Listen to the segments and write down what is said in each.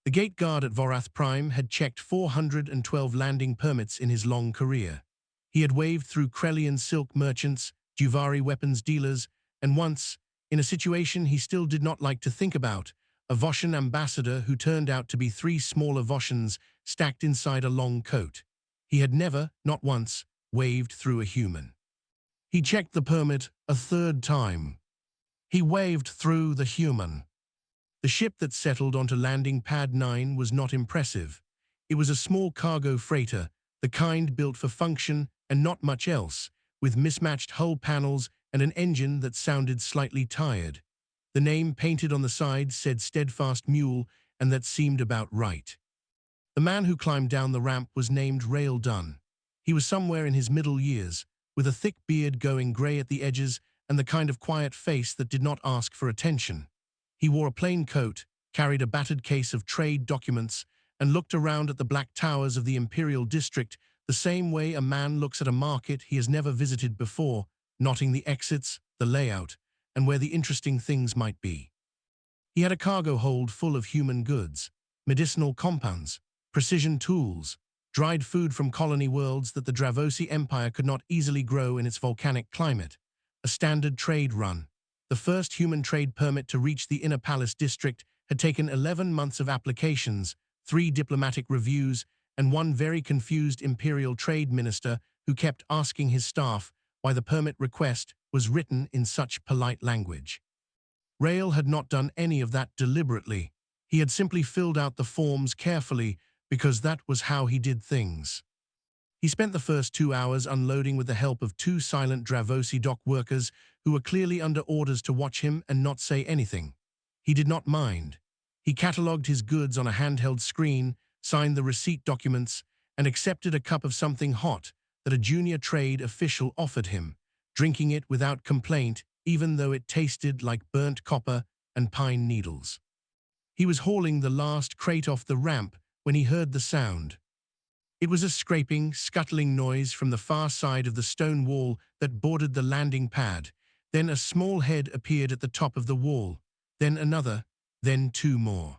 The gate guard at Vorath Prime had checked 412 landing permits in his long career. He had waved through Krellian silk merchants, Duvari weapons dealers, and once, in a situation he still did not like to think about, a Voshan ambassador who turned out to be three smaller Voshans stacked inside a long coat. He had never, not once, waved through a human. He checked the permit a third time. He waved through the human. The ship that settled onto landing pad 9 was not impressive. It was a small cargo freighter, the kind built for function and not much else, with mismatched hull panels and an engine that sounded slightly tired. The name painted on the side said Steadfast Mule, and that seemed about right. The man who climbed down the ramp was named Rail Dunn. He was somewhere in his middle years, with a thick beard going grey at the edges and the kind of quiet face that did not ask for attention. He wore a plain coat, carried a battered case of trade documents, and looked around at the black towers of the Imperial District the same way a man looks at a market he has never visited before, noting the exits, the layout, and where the interesting things might be. He had a cargo hold full of human goods, medicinal compounds, precision tools, dried food from colony worlds that the Dravosi Empire could not easily grow in its volcanic climate, a standard trade run. The first human trade permit to reach the Inner Palace District had taken 11 months of applications, 3 diplomatic reviews, and one very confused Imperial Trade Minister who kept asking his staff why the permit request was written in such polite language. Rail had not done any of that deliberately. He had simply filled out the forms carefully because that was how he did things. He spent the first 2 hours unloading with the help of 2 silent Dravosi dock workers who were clearly under orders to watch him and not say anything. He did not mind. He catalogued his goods on a handheld screen, signed the receipt documents, and accepted a cup of something hot that a junior trade official offered him, drinking it without complaint even though it tasted like burnt copper and pine needles. He was hauling the last crate off the ramp when he heard the sound. It was a scraping, scuttling noise from the far side of the stone wall that bordered the landing pad. Then a small head appeared at the top of the wall, then another, then 2 more.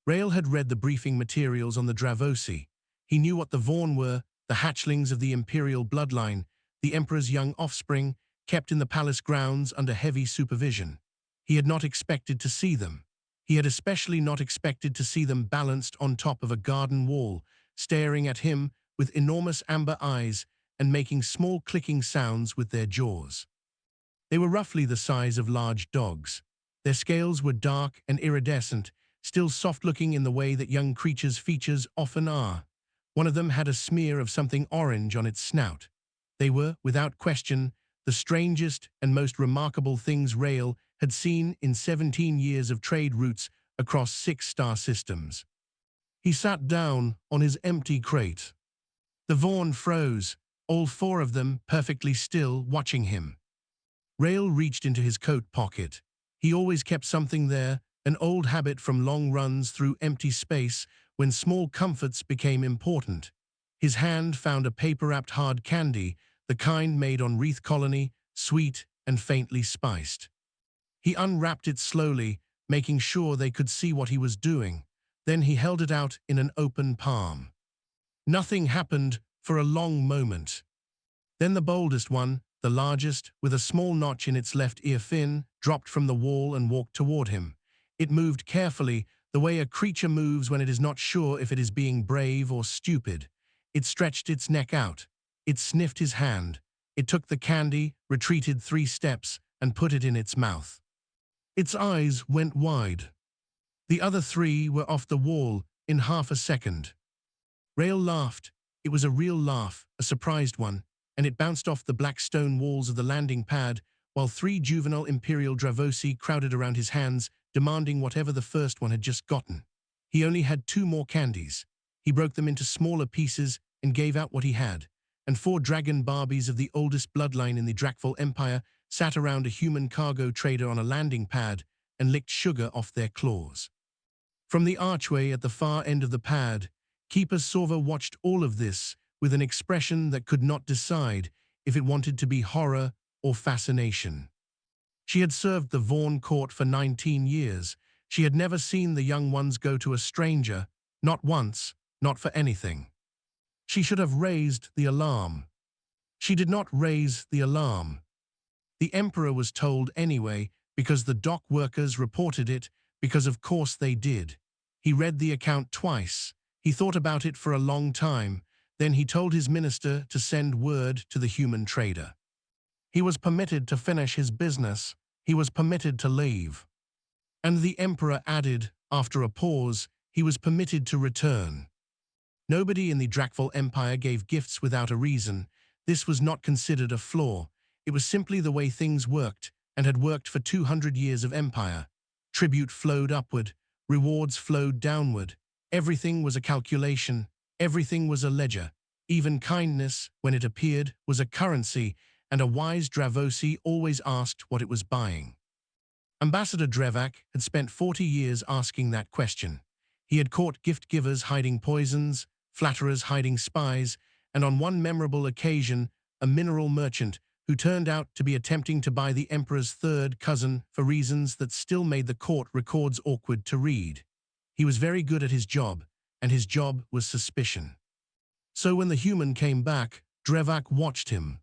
Rail had read the briefing materials on the Dravosi. He knew what the Vaughn were, the hatchlings of the Imperial bloodline, the Emperor's young offspring, kept in the palace grounds under heavy supervision. He had not expected to see them. He had especially not expected to see them balanced on top of a garden wall, staring at him with enormous amber eyes and making small clicking sounds with their jaws. They were roughly the size of large dogs. Their scales were dark and iridescent, still soft-looking in the way that young creatures' features often are. One of them had a smear of something orange on its snout. They were, without question, the strangest and most remarkable things Rail had seen in 17 years of trade routes across 6 star systems. He sat down on his empty crate. The Vaughn froze, all 4 of them perfectly still, watching him. Rail reached into his coat pocket. He always kept something there, an old habit from long runs through empty space when small comforts became important. His hand found a paper-wrapped hard candy, the kind made on Wreath Colony, sweet and faintly spiced. He unwrapped it slowly, making sure they could see what he was doing. Then he held it out in an open palm. Nothing happened for a long moment. Then the boldest one, the largest, with a small notch in its left ear fin, dropped from the wall and walked toward him. It moved carefully, the way a creature moves when it is not sure if it is being brave or stupid. It stretched its neck out. It sniffed his hand. It took the candy, retreated 3 steps, and put it in its mouth. Its eyes went wide. The other 3 were off the wall in half a second. Rail laughed. It was a real laugh, a surprised one, and it bounced off the black stone walls of the landing pad, while 3 juvenile Imperial Dravosi crowded around his hands, demanding whatever the first one had just gotten. He only had 2 more candies. He broke them into smaller pieces and gave out what he had, and 4 dragon Barbies of the oldest bloodline in the Drakval Empire sat around a human cargo trader on a landing pad and licked sugar off their claws. From the archway at the far end of the pad, Keeper Sorva watched all of this with an expression that could not decide if it wanted to be horror or fascination. She had served the Vaughn court for 19 years. She had never seen the young ones go to a stranger, not once, not for anything. She should have raised the alarm. She did not raise the alarm. The Emperor was told anyway, because the dock workers reported it, because of course they did. He read the account twice. He thought about it for a long time. Then he told his minister to send word to the human trader. He was permitted to finish his business. He was permitted to leave. And the Emperor added, after a pause, he was permitted to return. Nobody in the Drakval Empire gave gifts without a reason. This was not considered a flaw. It was simply the way things worked, and had worked for 200 years of empire. Tribute flowed upward, rewards flowed downward. Everything was a calculation, everything was a ledger. Even kindness, when it appeared, was a currency, and a wise Dravosi always asked what it was buying. Ambassador Drevak had spent 40 years asking that question. He had caught gift-givers hiding poisons, flatterers hiding spies, and on one memorable occasion, a mineral merchant who turned out to be attempting to buy the Emperor's third cousin for reasons that still made the court records awkward to read. He was very good at his job, and his job was suspicion. So when the human came back, Drevak watched him.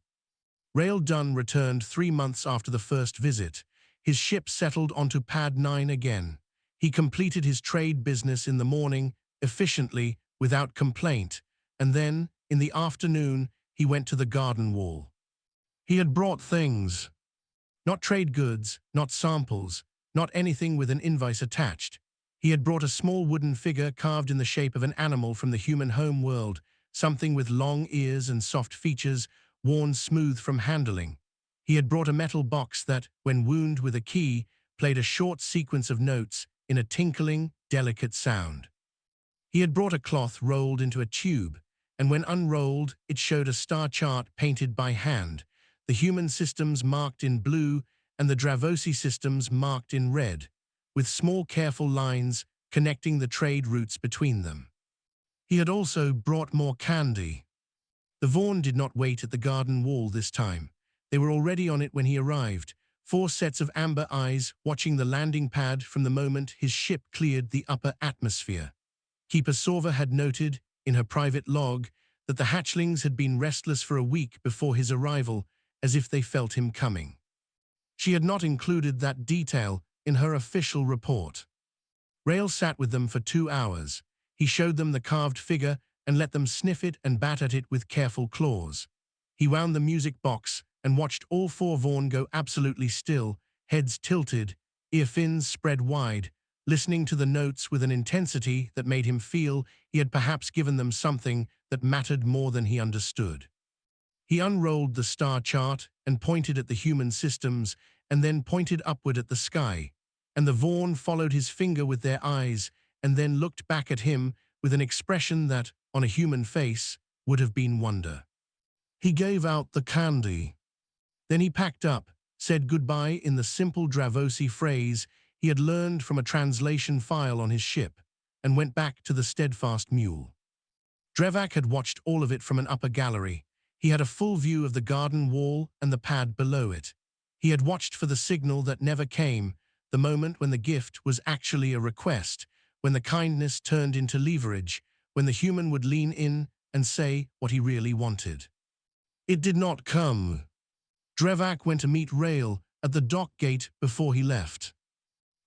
Rael Dunn returned 3 months after the first visit. His ship settled onto Pad 9 again. He completed his trade business in the morning, efficiently, without complaint, and then, in the afternoon, he went to the garden wall. He had brought things. Not trade goods, not samples, not anything with an invoice attached. He had brought a small wooden figure carved in the shape of an animal from the human home world, something with long ears and soft features, worn smooth from handling. He had brought a metal box that, when wound with a key, played a short sequence of notes in a tinkling, delicate sound. He had brought a cloth rolled into a tube, and when unrolled, it showed a star chart painted by hand, the human systems marked in blue and the Dravosi systems marked in red, with small careful lines connecting the trade routes between them. He had also brought more candy. The Vaughn did not wait at the garden wall this time. They were already on it when he arrived, 4 sets of amber eyes watching the landing pad from the moment his ship cleared the upper atmosphere. Keeper Sorva had noted, in her private log, that the hatchlings had been restless for a week before his arrival, as if they felt him coming. She had not included that detail in her official report. Rael sat with them for 2 hours. He showed them the carved figure and let them sniff it and bat at it with careful claws. He wound the music box and watched all 4 Vaughn go absolutely still, heads tilted, ear fins spread wide, listening to the notes with an intensity that made him feel he had perhaps given them something that mattered more than he understood. He unrolled the star chart and pointed at the human systems and then pointed upward at the sky, and the Vaughn followed his finger with their eyes and then looked back at him with an expression that, on a human face, would have been wonder. He gave out the candy. Then he packed up, said goodbye in the simple Dravosi phrase he had learned from a translation file on his ship, and went back to the steadfast mule. Drevak had watched all of it from an upper gallery. He had a full view of the garden wall and the pad below it. He had watched for the signal that never came, the moment when the gift was actually a request, when the kindness turned into leverage, when the human would lean in and say what he really wanted. It did not come. Drevak went to meet Rael at the dock gate before he left.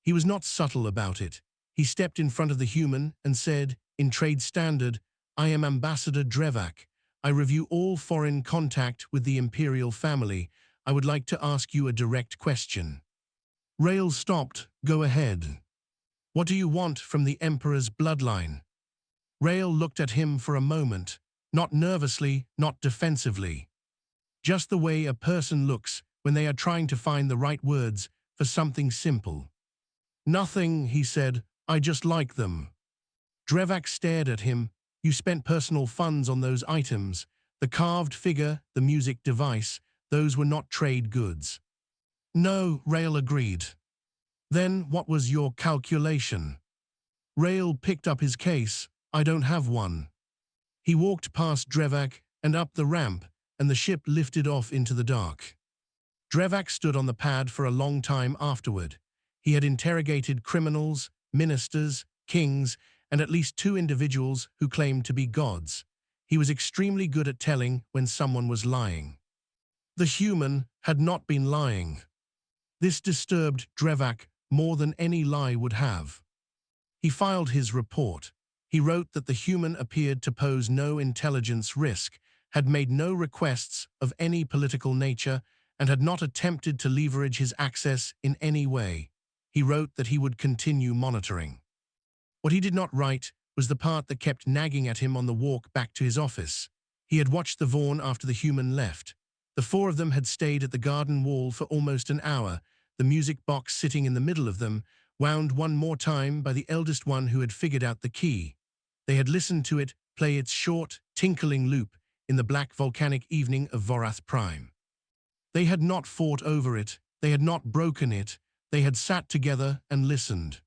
He was not subtle about it. He stepped in front of the human and said, in trade standard, "I am Ambassador Drevak. I review all foreign contact with the imperial family. I would like to ask you a direct question." Rael stopped. "Go ahead." "What do you want from the Emperor's bloodline?" Rael looked at him for a moment, not nervously, not defensively. Just the way a person looks when they are trying to find the right words for something simple. "Nothing," he said. "I just like them." Drevak stared at him. "You spent personal funds on those items. The carved figure, the music device, those were not trade goods." "No," Rael agreed. "Then what was your calculation?" Rael picked up his case. "I don't have one." He walked past Drevak and up the ramp, and the ship lifted off into the dark. Drevak stood on the pad for a long time afterward. He had interrogated criminals, ministers, kings, and at least 2 individuals who claimed to be gods. He was extremely good at telling when someone was lying. The human had not been lying. This disturbed Drevak more than any lie would have. He filed his report. He wrote that the human appeared to pose no intelligence risk, had made no requests of any political nature, and had not attempted to leverage his access in any way. He wrote that he would continue monitoring. What he did not write was the part that kept nagging at him on the walk back to his office. He had watched the Vaughn after the human left. The 4 of them had stayed at the garden wall for almost an hour, the music box sitting in the middle of them, wound one more time by the eldest one who had figured out the key. They had listened to it play its short, tinkling loop in the black volcanic evening of Vorath Prime. They had not fought over it, they had not broken it, they had sat together and listened.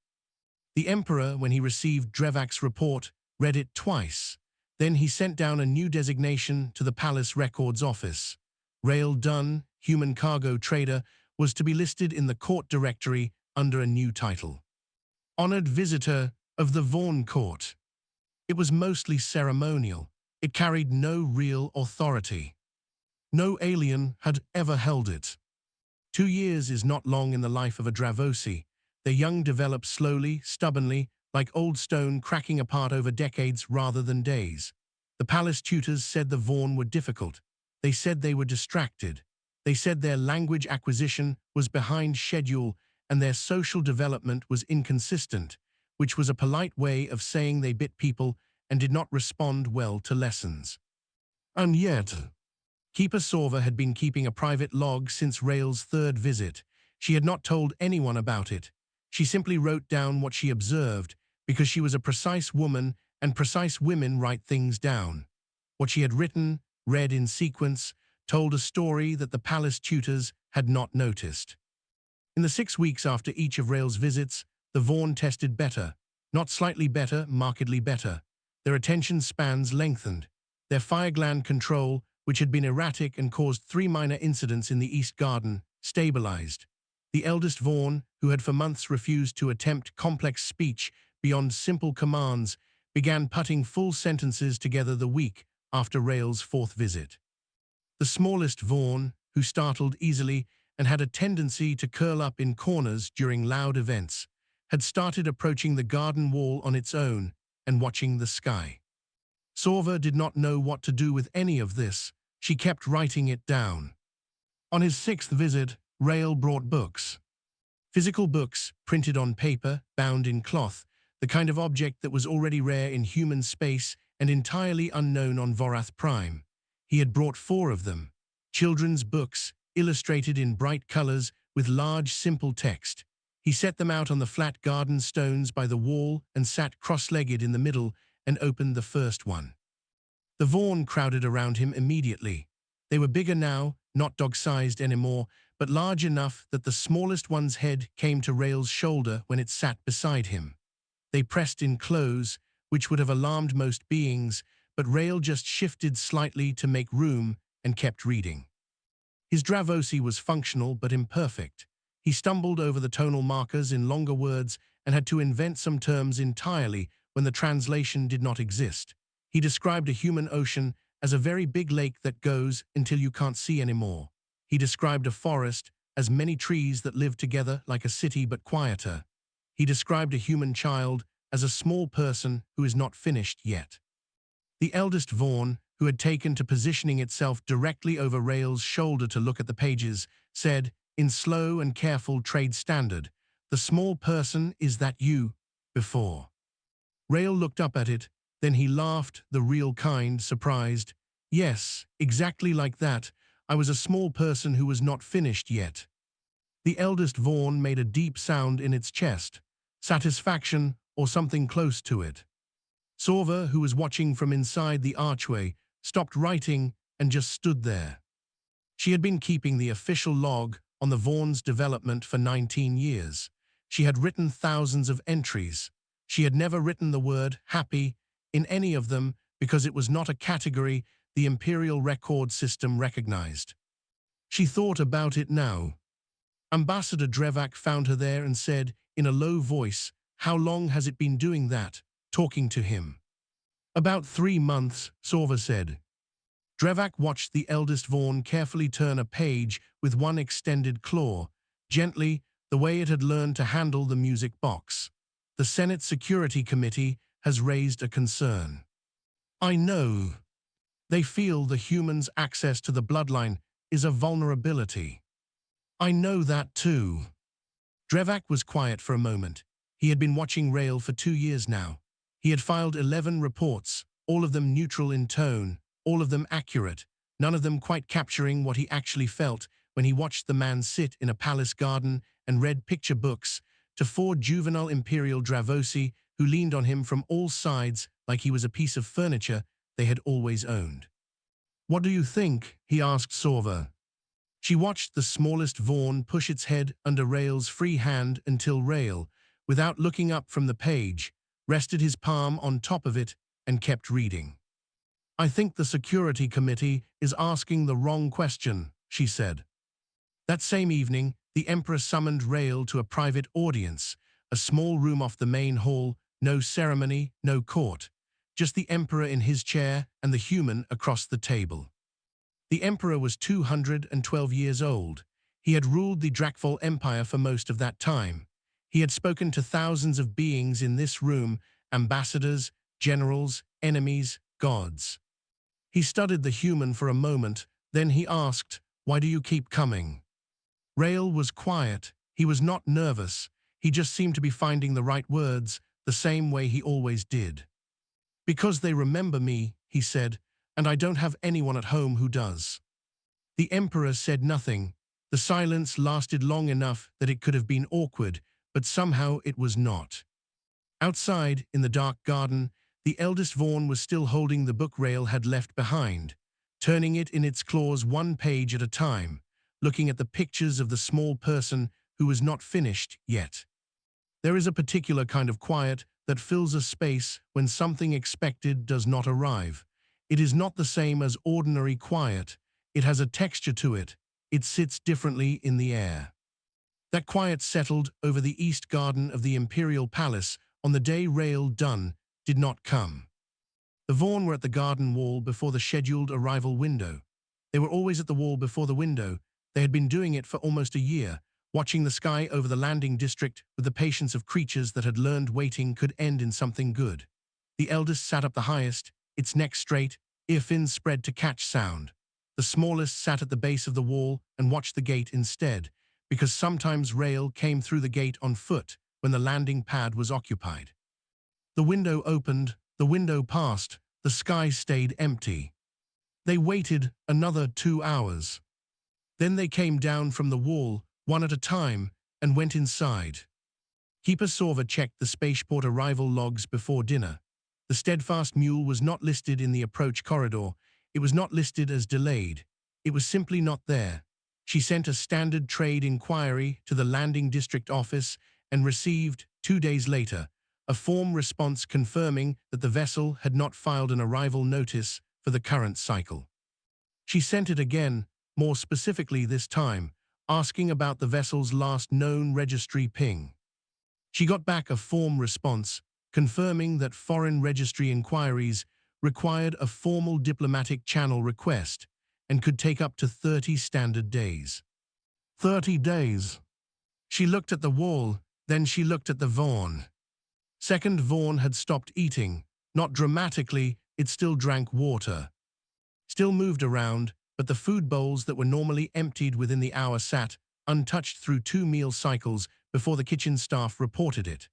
The Emperor, when he received Drevak's report, read it twice. Then he sent down a new designation to the Palace Records Office. Rael Dunn, human cargo trader, was to be listed in the court directory under a new title. Honored visitor of the Vaughn Court. It was mostly ceremonial. It carried no real authority. No alien had ever held it. 2 years is not long in the life of a Dravosi. Their young develop slowly, stubbornly, like old stone cracking apart over decades rather than days. The palace tutors said the Vaughn were difficult. They said they were distracted. They said their language acquisition was behind schedule and their social development was inconsistent, which was a polite way of saying they bit people and did not respond well to lessons. And yet, Keeper Sorva had been keeping a private log since Rael's 3rd visit. She had not told anyone about it. She simply wrote down what she observed because she was a precise woman and precise women write things down. What she had written, read in sequence, told a story that the palace tutors had not noticed. In the 6 weeks after each of Rael's visits, the Vaughn tested better, not slightly better, markedly better. Their attention spans lengthened. Their fire gland control, which had been erratic and caused 3 minor incidents in the East Garden, stabilized. The eldest Vaughn, who had for months refused to attempt complex speech beyond simple commands, began putting full sentences together the week after Rael's 4th visit. The smallest Vaughn, who startled easily and had a tendency to curl up in corners during loud events, had started approaching the garden wall on its own and watching the sky. Sorva did not know what to do with any of this. She kept writing it down. On his 6th visit, Rael brought books. Physical books, printed on paper, bound in cloth, the kind of object that was already rare in human space and entirely unknown on Vorath Prime. He had brought 4 of them. Children's books, illustrated in bright colors with large, simple text. He set them out on the flat garden stones by the wall and sat cross-legged in the middle and opened the first one. The Vaughn crowded around him immediately. They were bigger now, not dog-sized anymore, but large enough that the smallest one's head came to Rael's shoulder when it sat beside him. They pressed in close, which would have alarmed most beings, but Rael just shifted slightly to make room and kept reading. His Dravosi was functional but imperfect. He stumbled over the tonal markers in longer words and had to invent some terms entirely when the translation did not exist. He described a human ocean as a very big lake that goes until you can't see anymore. He described a forest as many trees that live together like a city but quieter. He described a human child as a small person who is not finished yet. The eldest Vaughn, who had taken to positioning itself directly over Rael's shoulder to look at the pages, said, in slow and careful trade standard, "The small person is that you, before." Rael looked up at it, then he laughed, the real kind, surprised. "Yes, exactly like that. I was a small person who was not finished yet." The eldest Vaughn made a deep sound in its chest, satisfaction or something close to it. Sorva, who was watching from inside the archway, stopped writing and just stood there. She had been keeping the official log on the Vaughn's development for 19 years. She had written thousands of entries. She had never written the word happy in any of them because it was not a category the Imperial record system recognized. She thought about it now. Ambassador Drevak found her there and said, in a low voice, "How long has it been doing that, talking to him?" "About 3 months, Sorva said. Drevak watched the eldest Vaughn carefully turn a page with one extended claw, gently, the way it had learned to handle the music box. "The Senate Security Committee has raised a concern. I know. They feel the humans' access to the bloodline is a vulnerability. I know that too." Drevak was quiet for a moment. He had been watching Rail for 2 years now. He had filed 11 reports, all of them neutral in tone, all of them accurate, none of them quite capturing what he actually felt when he watched the man sit in a palace garden and read picture books to 4 juvenile Imperial Dravosi who leaned on him from all sides like he was a piece of furniture they had always owned. "What do you think?" he asked Sorva. She watched the smallest Vaughn push its head under Rail's free hand until Rail, without looking up from the page, rested his palm on top of it and kept reading. "I think the Security Committee is asking the wrong question," she said. That same evening, the Emperor summoned Rail to a private audience, a small room off the main hall, no ceremony, no court, just the Emperor in his chair and the human across the table. The Emperor was 212 years old. He had ruled the Drakvol Empire for most of that time. He had spoken to thousands of beings in this room, ambassadors, generals, enemies, gods. He studied the human for a moment, then he asked, "Why do you keep coming?" Rail was quiet. He was not nervous. He just seemed to be finding the right words, the same way he always did. "Because they remember me," he said, "and I don't have anyone at home who does." The Emperor said nothing. The silence lasted long enough that it could have been awkward, but somehow it was not. Outside, in the dark garden, the eldest Vaughn was still holding the book Rail had left behind, turning it in its claws one page at a time, looking at the pictures of the small person who was not finished yet. There is a particular kind of quiet that fills a space when something expected does not arrive. It is not the same as ordinary quiet. It has a texture to it. It sits differently in the air. That quiet settled over the east garden of the Imperial Palace on the day Rail Dunn did not come. The Vaughn were at the garden wall before the scheduled arrival window. They were always at the wall before the window. They had been doing it for almost a year, watching the sky over the landing district with the patience of creatures that had learned waiting could end in something good. The eldest sat up the highest, its neck straight, ear fins spread to catch sound. The smallest sat at the base of the wall and watched the gate instead, because sometimes Rail came through the gate on foot when the landing pad was occupied. The window opened, the window passed, the sky stayed empty. They waited another 2 hours. Then they came down from the wall, one at a time, and went inside. Keeper Sorva checked the spaceport arrival logs before dinner. The steadfast mule was not listed in the approach corridor. It was not listed as delayed. It was simply not there. She sent a standard trade inquiry to the landing district office and received, 2 days later, a form response confirming that the vessel had not filed an arrival notice for the current cycle. She sent it again, more specifically this time, asking about the vessel's last known registry ping. She got back a form response confirming that foreign registry inquiries required a formal diplomatic channel request and could take up to 30 standard days. 30 days. She looked at the wall, then she looked at the Vaughn. Second Vaughn had stopped eating. Not dramatically, it still drank water. Still moved around, but the food bowls that were normally emptied within the hour sat, untouched through 2 meal cycles before the kitchen staff reported it.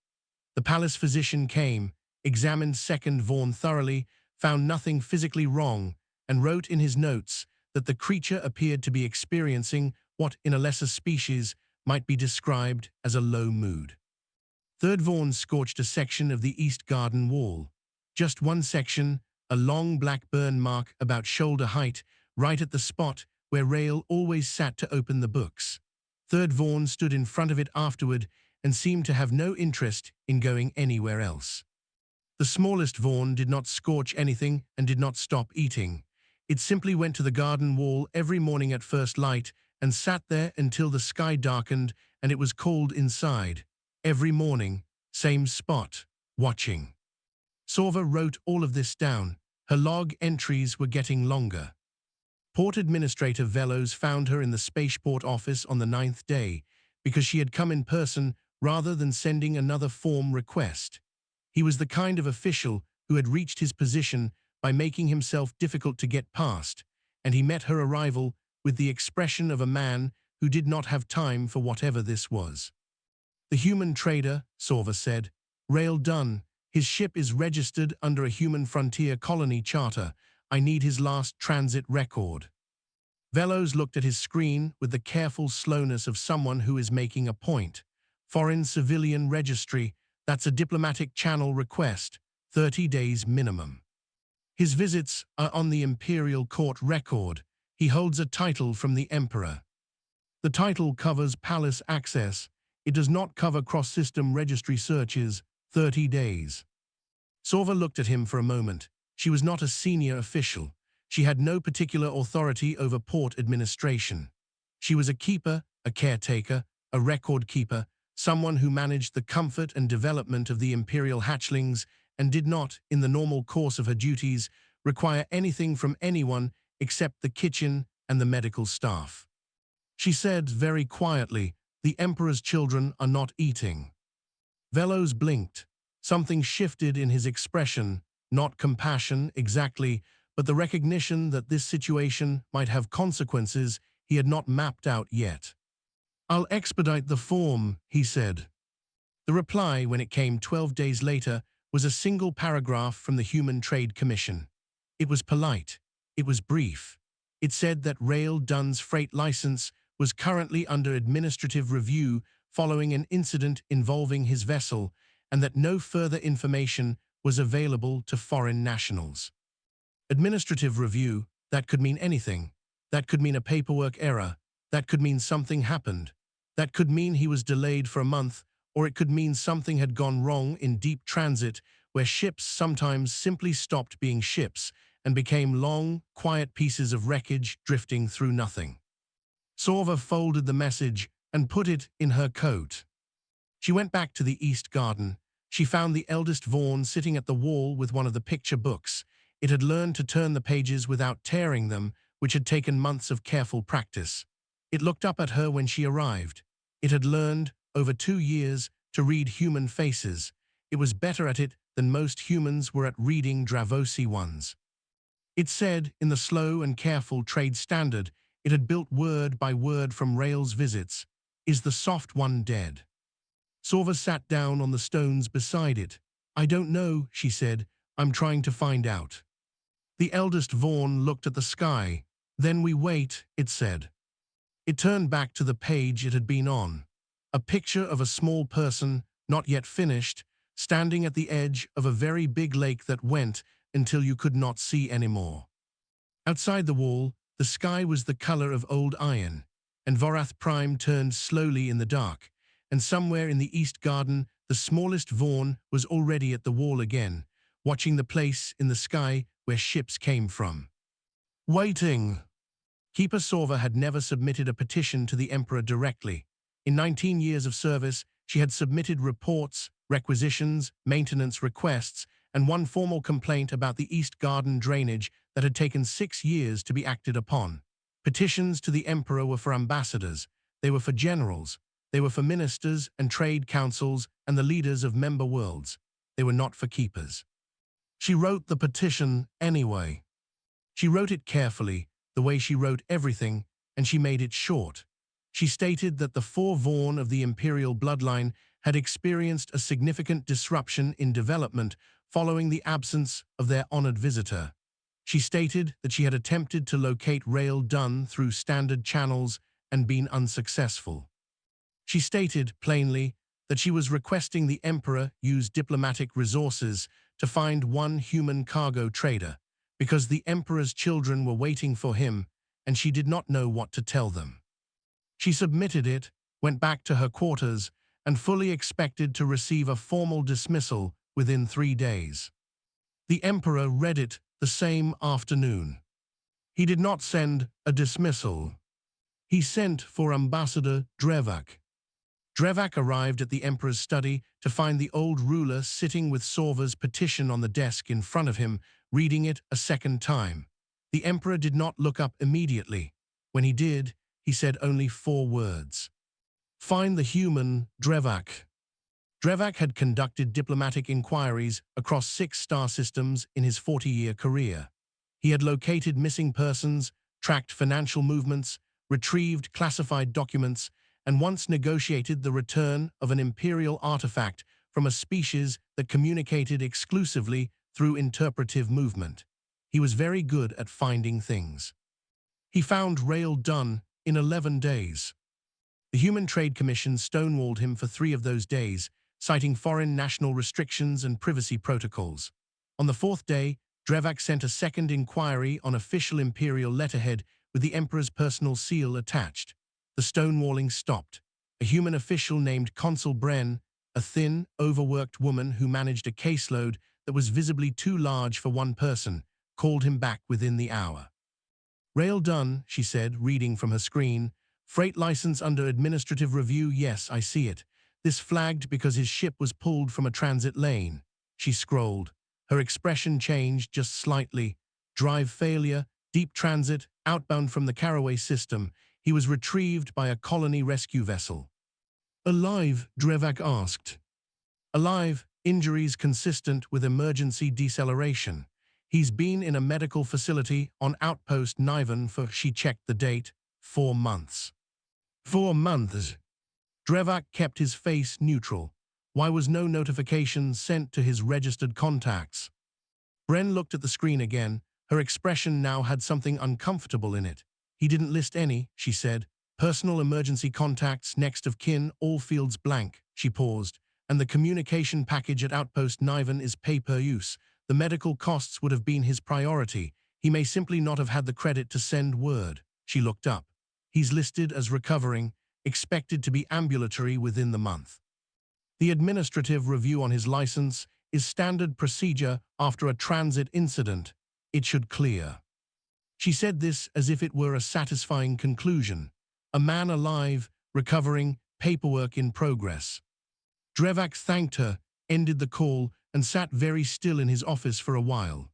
The palace physician came, examined Second Vaughn thoroughly, found nothing physically wrong, and wrote in his notes that the creature appeared to be experiencing what in a lesser species might be described as a low mood. Third Vaughn scorched a section of the east garden wall. Just one section, a long black burn mark about shoulder height, right at the spot where Rail always sat to open the books. Third Vaughn stood in front of it afterward and seemed to have no interest in going anywhere else. The smallest Vaughn did not scorch anything and did not stop eating. It simply went to the garden wall every morning at first light and sat there until the sky darkened and it was cold inside. Every morning, same spot, watching. Sorva wrote all of this down. Her log entries were getting longer. Port Administrator Velos found her in the spaceport office on the 9th day because she had come in person rather than sending another form request. He was the kind of official who had reached his position by making himself difficult to get past, and he met her arrival with the expression of a man who did not have time for whatever this was. The human trader, Sorva said, Rail done. His ship is registered under a human frontier colony charter. I need his last transit record. Velos looked at his screen with the careful slowness of someone who is making a point. Foreign civilian registry, that's a diplomatic channel request, 30 days minimum. His visits are on the Imperial Court record. He holds a title from the Emperor. The title covers palace access. It does not cover cross-system registry searches, 30 days. Sorva looked at him for a moment. She was not a senior official. She had no particular authority over port administration. She was a keeper, a caretaker, a record keeper, someone who managed the comfort and development of the Imperial hatchlings and did not, in the normal course of her duties, require anything from anyone except the kitchen and the medical staff. She said very quietly, "The Emperor's children are not eating." Velos blinked. Something shifted in his expression, not compassion exactly, but the recognition that this situation might have consequences he had not mapped out yet. "I'll expedite the form," he said. The reply, when it came 12 days later, was a single paragraph from the Human Trade Commission. It was polite. It was brief. It said that Rail Dunn's freight license was currently under administrative review following an incident involving his vessel, and that no further information was available to foreign nationals. Administrative review, that could mean anything. That could mean a paperwork error. That could mean something happened. That could mean he was delayed for a month, or it could mean something had gone wrong in deep transit, where ships sometimes simply stopped being ships and became long, quiet pieces of wreckage drifting through nothing. Sorva folded the message and put it in her coat. She went back to the East Garden. She found the eldest Vaughn sitting at the wall with one of the picture books. It had learned to turn the pages without tearing them, which had taken months of careful practice. It looked up at her when she arrived. It had learned, over 2 years, to read human faces. It was better at it than most humans were at reading Dravosi ones. It said, in the slow and careful trade standard, it had built word by word from Rail's visits, "Is the soft one dead?" Sorva sat down on the stones beside it. "I don't know," she said. "I'm trying to find out." The eldest Vaughn looked at the sky. "Then we wait," it said. It turned back to the page it had been on. A picture of a small person, not yet finished, standing at the edge of a very big lake that went until you could not see anymore. Outside the wall, the sky was the color of old iron, and Vorath Prime turned slowly in the dark, and somewhere in the East Garden, the smallest Vaughn was already at the wall again, watching the place in the sky where ships came from. Waiting. Keeper Sorva had never submitted a petition to the Emperor directly. In 19 years of service, she had submitted reports, requisitions, maintenance requests, and one formal complaint about the East Garden drainage that had taken 6 years to be acted upon. Petitions to the Emperor were for ambassadors, they were for generals, they were for ministers and trade councils and the leaders of member worlds. They were not for keepers. She wrote the petition anyway. She wrote it carefully, the way she wrote everything, and she made it short. She stated that the 4 Vaughn of the Imperial bloodline had experienced a significant disruption in development following the absence of their honored visitor. She stated that she had attempted to locate Rail Dunn through standard channels and been unsuccessful. She stated, plainly, that she was requesting the Emperor use diplomatic resources to find one human cargo trader, because the Emperor's children were waiting for him, and she did not know what to tell them. She submitted it, went back to her quarters, and fully expected to receive a formal dismissal within 3 days. The Emperor read it the same afternoon. He did not send a dismissal. He sent for Ambassador Drevak. Drevak arrived at the emperor's study to find the old ruler sitting with Sorva's petition on the desk in front of him, reading it a second time. The emperor did not look up immediately. When he did, he said only 4 words. "Find the human, Drevak." Drevak had conducted diplomatic inquiries across 6 star systems in his 40-year career. He had located missing persons, tracked financial movements, retrieved classified documents, and once negotiated the return of an imperial artifact from a species that communicated exclusively through interpretive movement. He was very good at finding things. He found Rail done in 11 days. The Human Trade Commission stonewalled him for 3 of those days, citing foreign national restrictions and privacy protocols. On the 4th day, Drevak sent a second inquiry on official imperial letterhead with the emperor's personal seal attached. The stonewalling stopped. A human official named Consul Bren, a thin, overworked woman who managed a caseload that was visibly too large for one person, called him back within the hour. "Rail done," she said, reading from her screen. "Freight license under administrative review, yes, I see it. This flagged because his ship was pulled from a transit lane." She scrolled. Her expression changed just slightly. "Drive failure, deep transit, outbound from the Caraway system. He was retrieved by a colony rescue vessel." "Alive?" Drevak asked. "Alive, injuries consistent with emergency deceleration. He's been in a medical facility on Outpost Niven for," she checked the date, 4 months. 4 months. Drevak kept his face neutral. Why was no notification sent to his registered contacts? Bren looked at the screen again. Her expression now had something uncomfortable in it. "He didn't list any," she said. "Personal emergency contacts, next of kin, all fields blank." She paused. "And the communication package at Outpost Niven is pay-per-use. The medical costs would have been his priority. He may simply not have had the credit to send word." She looked up. "He's listed as recovering, expected to be ambulatory within the month. The administrative review on his license is standard procedure after a transit incident. It should clear." She said this as if it were a satisfying conclusion. A man alive, recovering, paperwork in progress. Drevak thanked her, ended the call, and sat very still in his office for a while.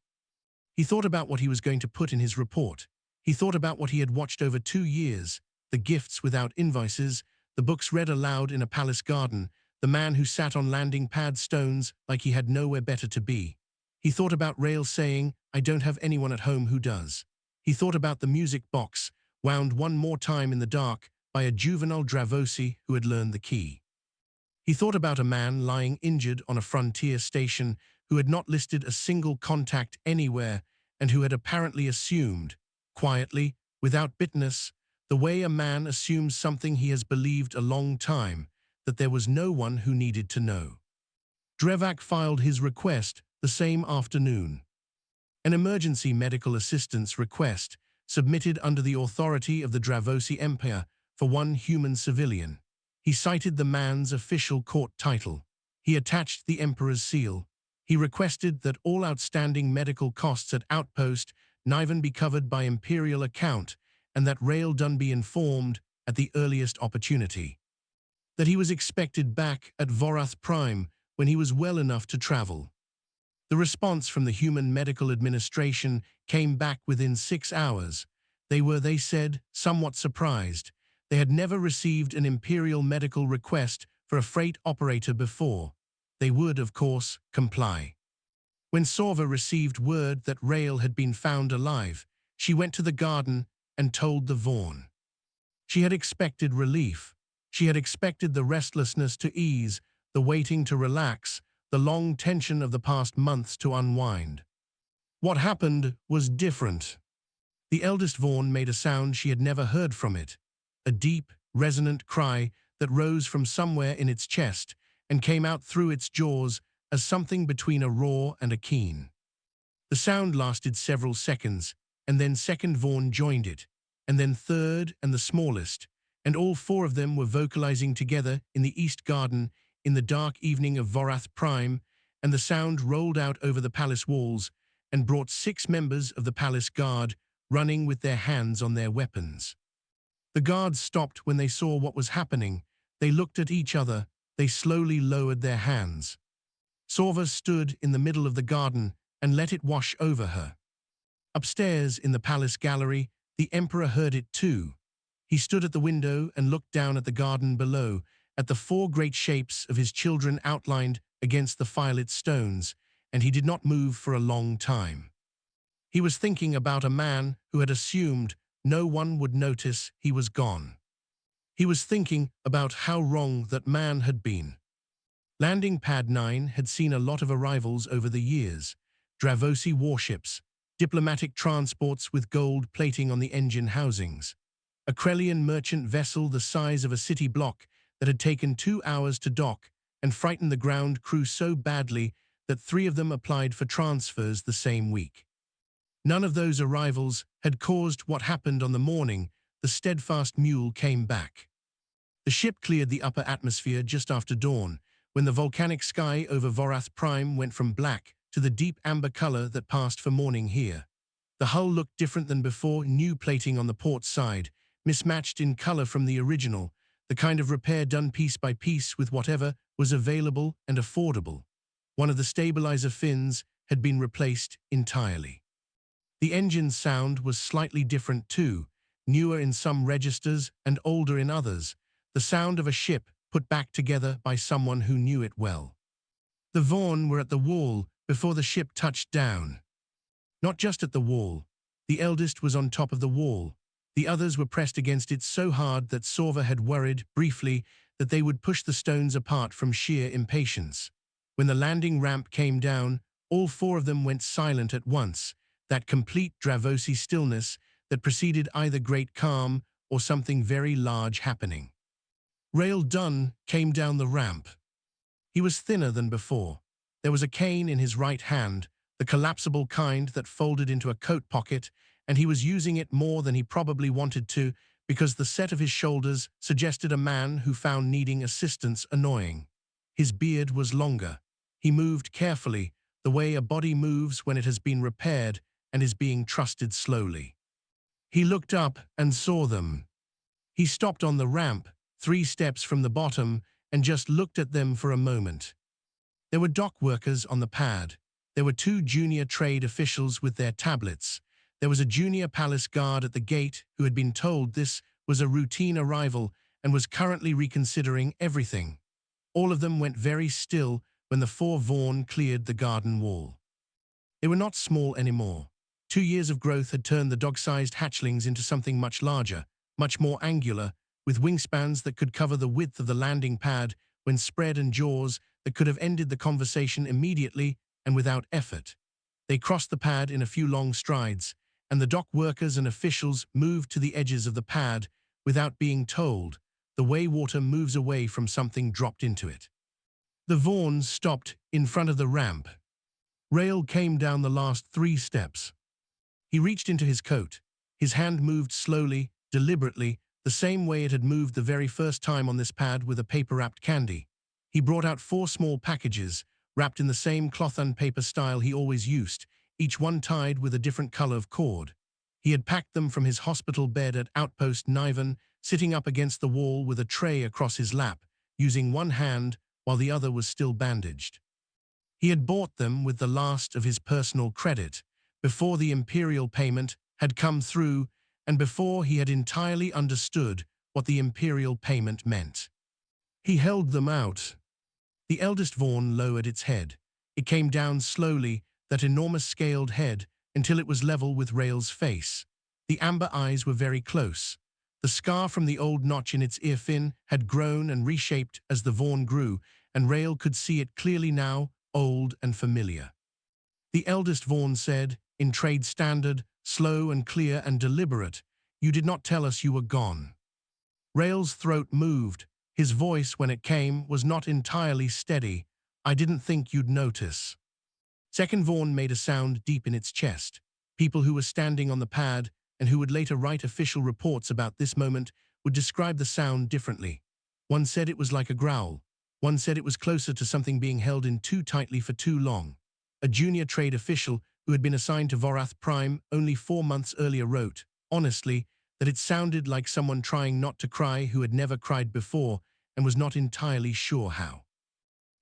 He thought about what he was going to put in his report. He thought about what he had watched over 2 years, the gifts without invoices, the books read aloud in a palace garden, the man who sat on landing pad stones like he had nowhere better to be. He thought about Rail saying, "I don't have anyone at home who does." He thought about the music box, wound one more time in the dark by a juvenile Dravosi who had learned the key. He thought about a man lying injured on a frontier station who had not listed a single contact anywhere and who had apparently assumed, quietly, without bitterness, the way a man assumes something he has believed a long time, that there was no one who needed to know. Drevak filed his request the same afternoon. An emergency medical assistance request submitted under the authority of the Dravosi Empire for one human civilian. He cited the man's official court title. He attached the emperor's seal. He requested that all outstanding medical costs at Outpost Niven be covered by imperial account and that Rail Dun be informed at the earliest opportunity. That he was expected back at Vorath Prime when he was well enough to travel. The response from the Human Medical Administration came back within 6 hours. They were, they said, somewhat surprised. They had never received an imperial medical request for a freight operator before. They would, of course, comply. When Sorva received word that Rail had been found alive, she went to the garden and told the Vaughn. She had expected relief. She had expected the restlessness to ease, the waiting to relax, the long tension of the past months to unwind. What happened was different. The eldest Vaughn made a sound she had never heard from it, a deep, resonant cry that rose from somewhere in its chest and came out through its jaws as something between a roar and a keen. The sound lasted several seconds, and then second Vaughn joined it, and then third and the smallest, and all 4 of them were vocalizing together in the East Garden in the dark evening of Vorath Prime, and the sound rolled out over the palace walls and brought 6 members of the palace guard running with their hands on their weapons. The guards stopped when they saw what was happening. They looked at each other. They slowly lowered their hands. Sorva stood in the middle of the garden and let it wash over her. Upstairs in the palace gallery, the emperor heard it too. He stood at the window and looked down at the garden below, at the four great shapes of his children outlined against the firelit stones, and he did not move for a long time. He was thinking about a man who had assumed no one would notice he was gone. He was thinking about how wrong that man had been. Landing Pad 9 had seen a lot of arrivals over the years. Dravosi warships, diplomatic transports with gold plating on the engine housings, a Krellian merchant vessel the size of a city block that had taken 2 hours to dock and frightened the ground crew so badly that 3 of them applied for transfers the same week. None of those arrivals had caused what happened on the morning the steadfast mule came back. The ship cleared the upper atmosphere just after dawn, when the volcanic sky over Vorath Prime went from black to the deep amber color that passed for morning here. The hull looked different than before, new plating on the port side, mismatched in color from the original, the kind of repair done piece by piece with whatever was available and affordable. One of the stabilizer fins had been replaced entirely. The engine's sound was slightly different too, newer in some registers and older in others, the sound of a ship put back together by someone who knew it well. The Vaughn were at the wall before the ship touched down. Not just at the wall. The eldest was on top of the wall. The others were pressed against it so hard that Sorva had worried, briefly, that they would push the stones apart from sheer impatience. When the landing ramp came down, all 4 of them went silent at once, that complete Dravosi stillness that preceded either great calm or something very large happening. Rail Dunn came down the ramp. He was thinner than before. There was a cane in his right hand, the collapsible kind that folded into a coat pocket, and he was using it more than he probably wanted to because the set of his shoulders suggested a man who found needing assistance annoying. His beard was longer. He moved carefully, the way a body moves when it has been repaired and is being trusted slowly. He looked up and saw them. He stopped on the ramp, 3 steps from the bottom, and just looked at them for a moment. There were dock workers on the pad. There were 2 junior trade officials with their tablets. There was a junior palace guard at the gate who had been told this was a routine arrival and was currently reconsidering everything. All of them went very still when the 4 Vaughn cleared the garden wall. They were not small anymore. 2 years of growth had turned the dog-sized hatchlings into something much larger, much more angular, with wingspans that could cover the width of the landing pad when spread and jaws that could have ended the conversation immediately and without effort. They crossed the pad in a few long strides, and the dock workers and officials moved to the edges of the pad without being told, the way water moves away from something dropped into it. The Vaughn stopped in front of the ramp. Rail came down the last 3 steps. He reached into his coat. His hand moved slowly, deliberately, the same way it had moved the very first time on this pad with a paper-wrapped candy. He brought out 4 small packages, wrapped in the same cloth and paper style he always used, each one tied with a different color of cord. He had packed them from his hospital bed at Outpost Niven, sitting up against the wall with a tray across his lap, using one hand while the other was still bandaged. He had bought them with the last of his personal credit, before the imperial payment had come through and before he had entirely understood what the imperial payment meant. He held them out. The eldest Vaughn lowered its head. It came down slowly, that enormous scaled head, until it was level with Rail's face. The amber eyes were very close. The scar from the old notch in its ear fin had grown and reshaped as the Vaughn grew, and Rail could see it clearly now, old and familiar. The eldest Vaughn said, in trade standard, slow and clear and deliberate, "You did not tell us you were gone." Rail's throat moved. His voice, when it came, was not entirely steady. "I didn't think you'd notice." Second Vaughn made a sound deep in its chest. People who were standing on the pad and who would later write official reports about this moment would describe the sound differently. One said it was like a growl. One said it was closer to something being held in too tightly for too long. A junior trade official who had been assigned to Vorath Prime only 4 months earlier wrote, "Honestly, that it sounded like someone trying not to cry who had never cried before and was not entirely sure how.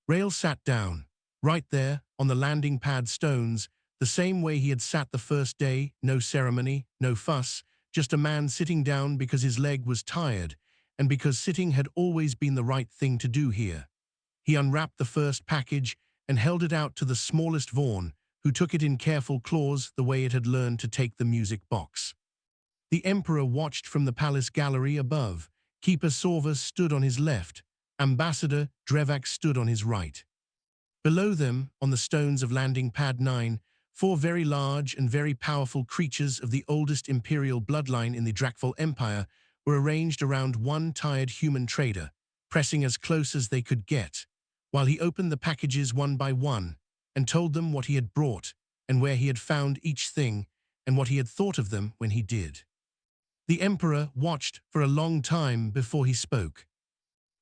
Rail sat down, right there, on the landing pad stones, the same way he had sat the first day, no ceremony, no fuss, just a man sitting down because his leg was tired, and because sitting had always been the right thing to do here. He unwrapped the first package and held it out to the smallest Vaughn, who took it in careful claws the way it had learned to take the music box. The Emperor watched from the palace gallery above. Keeper Sorva stood on his left. Ambassador Drevak stood on his right. Below them, on the stones of landing pad 9, 4 very large and very powerful creatures of the oldest imperial bloodline in the Drakval Empire were arranged around one tired human trader, pressing as close as they could get, while he opened the packages one by one and told them what he had brought and where he had found each thing and what he had thought of them when he did. The Emperor watched for a long time before he spoke.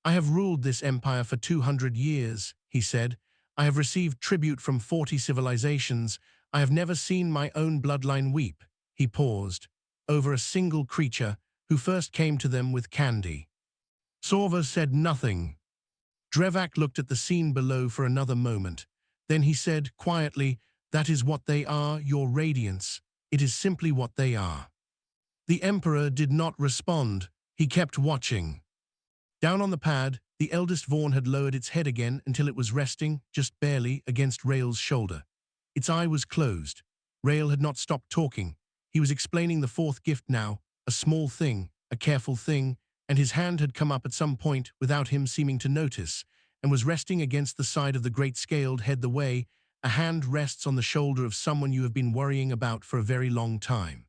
"I have ruled this empire for 200 years, he said. "I have received tribute from 40 civilizations. I have never seen my own bloodline weep." He paused, over a single creature who first came to them with candy. Sorva said nothing. Drevak looked at the scene below for another moment. Then he said quietly, "That is what they are, your radiance. It is simply what they are." The Emperor did not respond. He kept watching. Down on the pad, the eldest Vaughn had lowered its head again until it was resting, just barely, against Rael's shoulder. Its eye was closed. Rael had not stopped talking. He was explaining the fourth gift now, a small thing, a careful thing, and his hand had come up at some point without him seeming to notice, and was resting against the side of the great scaled head the way a hand rests on the shoulder of someone you have been worrying about for a very long time.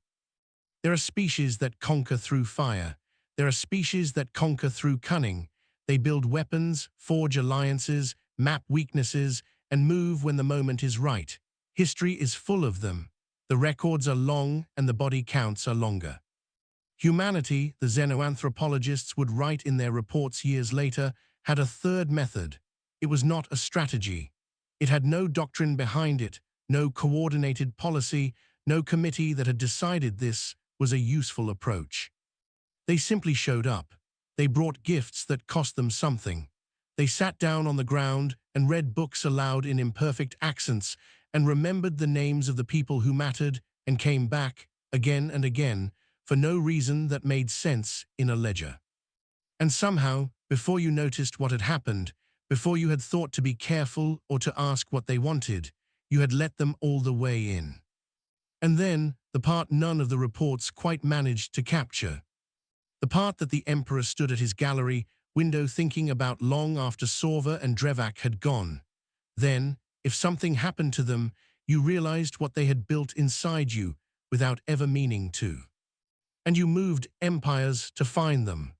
There are species that conquer through fire. There are species that conquer through cunning. They build weapons, forge alliances, map weaknesses, and move when the moment is right. History is full of them. The records are long and the body counts are longer. Humanity, the xenoanthropologists would write in their reports years later, had a third method. It was not a strategy. It had no doctrine behind it, no coordinated policy, no committee that had decided this was a useful approach. They simply showed up. They brought gifts that cost them something. They sat down on the ground and read books aloud in imperfect accents and remembered the names of the people who mattered and came back, again and again, for no reason that made sense in a ledger. And somehow, before you noticed what had happened, before you had thought to be careful or to ask what they wanted, you had let them all the way in. And then, the part none of the reports quite managed to capture. The part that the Emperor stood at his gallery window thinking about long after Sorva and Drevak had gone. Then, if something happened to them, you realized what they had built inside you without ever meaning to. And you moved empires to find them.